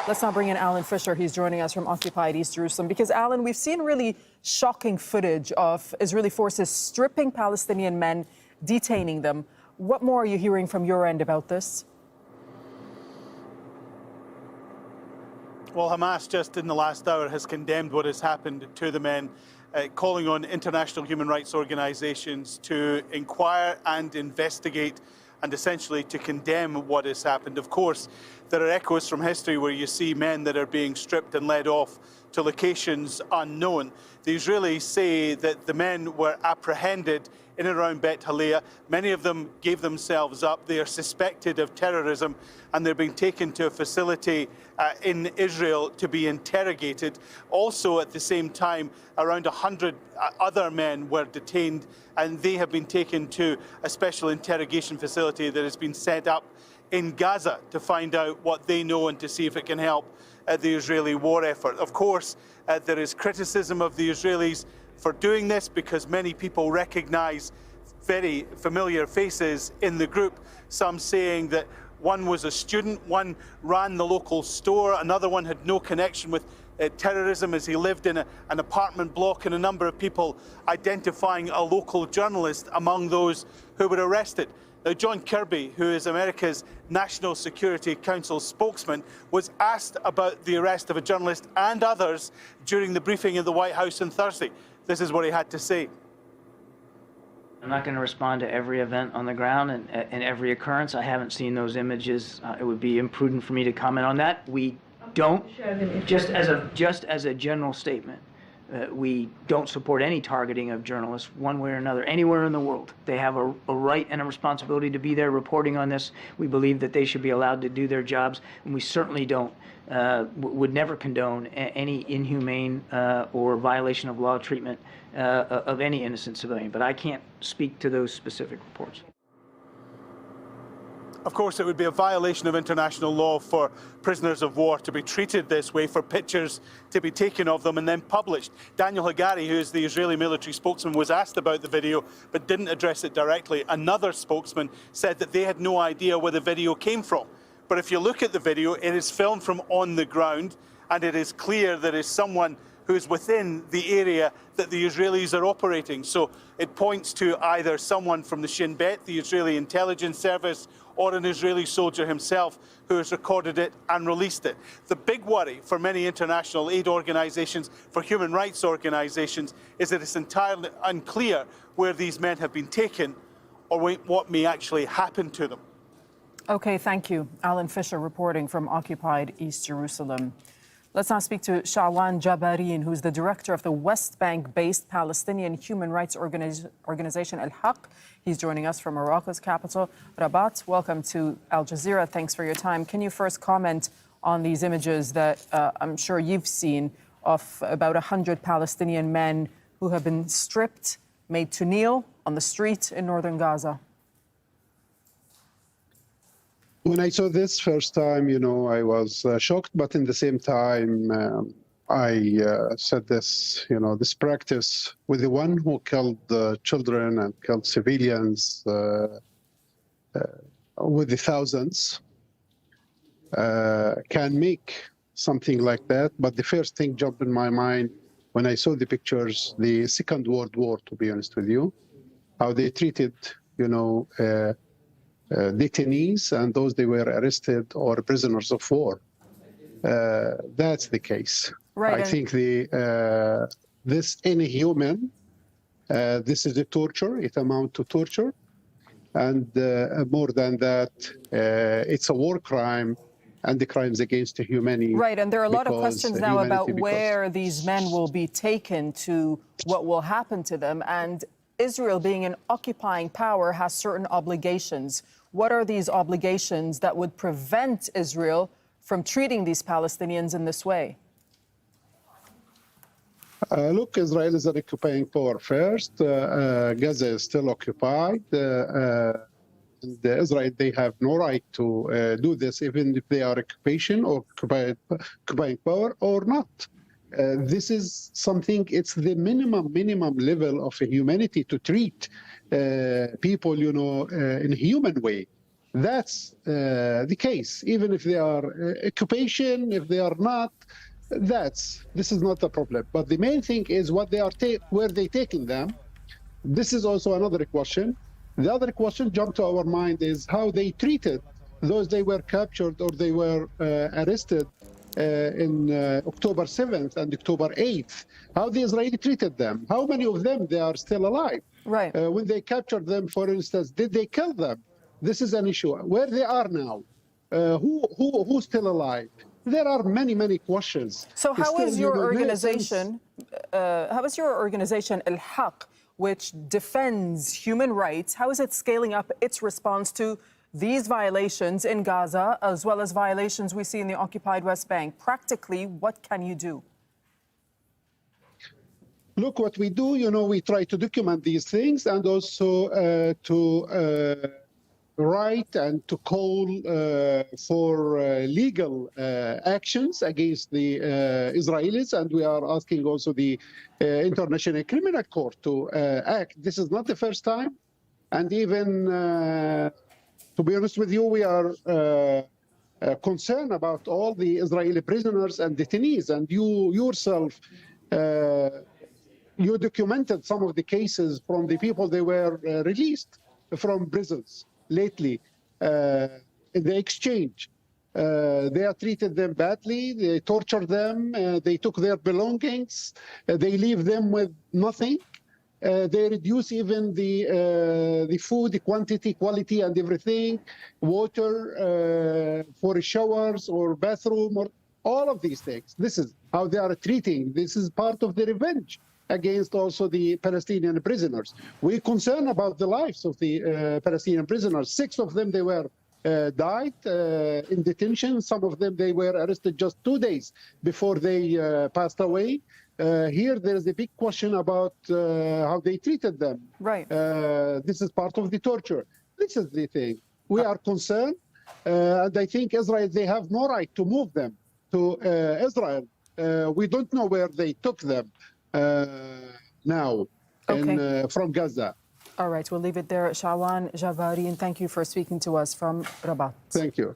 Let's now bring in Alan Fisher. He's joining us from occupied East Jerusalem. Because, Alan, we've seen really shocking footage of Israeli forces stripping Palestinian men, detaining them. What more are you hearing from your end about this? Well, Hamas just in the last hour has condemned what has happened to the men, calling on international human rights organisations to inquire and investigate and essentially to condemn what has happened. Of course, there are echoes from history where you see men that are being stripped and led off to locations unknown. The Israelis say that the men were apprehended in and around Beit Halea. Many of them gave themselves up. They are suspected of terrorism and they're being taken to a facility in Israel to be interrogated. Also, at the same time, around 100 other men were detained and they have been taken to a special interrogation facility that has been set up in Gaza to find out what they know and to see if it can help the Israeli war effort. Of course, there is criticism of the Israelis for doing this because many people recognize very familiar faces in the group, some saying that one was a student, one ran the local store, another one had no connection with terrorism as he lived in an apartment block, and a number of people identifying a local journalist among those who were arrested. Now, John Kirby, who is America's National Security Council spokesman, was asked about the arrest of a journalist and others during the briefing in the White House on Thursday. This is what he had to say. I'm not going to respond to every event on the ground and every occurrence. I haven't seen those images. It would be imprudent for me to comment on that. We don't, just as a general statement, we don't support any targeting of journalists one way or another, anywhere in the world. They have a right and a responsibility to be there reporting on this. We believe that they should be allowed to do their jobs, and we certainly don't, would never condone any inhumane or violation of law treatment of any innocent civilian. But I can't speak to those specific reports. Of course, it would be a violation of international law for prisoners of war to be treated this way, for pictures to be taken of them and then published. Daniel Hagari, who is the Israeli military spokesman, was asked about the video but didn't address it directly. Another spokesman said that they had no idea where the video came from. But if you look at the video, it is filmed from on the ground, and it is clear there is someone who is within the area that the Israelis are operating. So it points to either someone from the Shin Bet, the Israeli intelligence service, or an Israeli soldier himself who has recorded it and released it. The big worry for many international aid organisations, for human rights organisations, is that it's entirely unclear where these men have been taken or what may actually happen to them. Okay, thank you. Alan Fisher reporting from occupied East Jerusalem. Let's now speak to Sha'wan Jabarin, who's the director of the West Bank-based Palestinian human rights organization Al-Haq. He's joining us from Morocco's capital, Rabat. Welcome to Al Jazeera. Thanks for your time. Can you first comment on these images that I'm sure you've seen of about 100 Palestinian men who have been stripped, made to kneel on the street in northern Gaza? When I saw this first time, I was shocked, but in the same time, I said this, this practice with the one who killed children and killed civilians with the thousands can make something like that. But the first thing jumped in my mind when I saw the pictures, the Second World War, to be honest with you, how they treated, detainees and those they were arrested or prisoners of war. That's the case. Right. I think this inhuman, this is a torture, it amounts to torture. And more than that, it's a war crime and the crimes against humanity. Right, and there are a lot of questions now about where these men will be taken to, what will happen to them. And Israel, being an occupying power, has certain obligations. What are these obligations that would prevent Israel from treating these Palestinians in this way? Look, Israel is an occupying power first. Gaza is still occupied. Israel, they have no right to do this, even if they are occupation or occupying power or not. This is something, it's the minimum level of humanity to treat people, in a human way. That's the case. Even if they are occupation, if they are not, this is not the problem. But the main thing is what they are where they taking them. This is also another question. The other question jumped to our mind is how they treated those they were captured or they were arrested in October 7th and October 8th. How the Israeli treated them. How many of them they are still alive? Right. When they captured them, for instance, did they kill them? This is an issue. Where they are now? Who's still alive? There are many questions. So how is your organization? How is your organization Al-Haq, which defends human rights, how is it scaling up its response to these violations in Gaza, as well as violations we see in the occupied West Bank? Practically, what can you do? Look, what we do, we try to document these things and also to write and to call for legal actions against the Israelis. And we are asking also the International Criminal Court to act. This is not the first time. And even, to be honest with you, we are concerned about all the Israeli prisoners and detainees. And you yourself, you documented some of the cases from the people they were released from prisons lately in the exchange. They are treated them badly, they torture them, they took their belongings, they leave them with nothing. They reduce even the food, the quantity, quality, and everything, water for showers or bathroom, or all of these things. This is how they are treating. This is part of the revenge against also the Palestinian prisoners. We're concerned about the lives of the Palestinian prisoners. 6 of them, they were died in detention. Some of them, they were arrested just 2 days before they passed away. Here, there is a big question about how they treated them. Right. This is part of the torture. This is the thing. We are concerned, and I think Israel, they have no right to move them to Israel. We don't know where they took them now from Gaza. All right, we'll leave it there. Sha'wan Jabari, and thank you for speaking to us from Rabat. Thank you.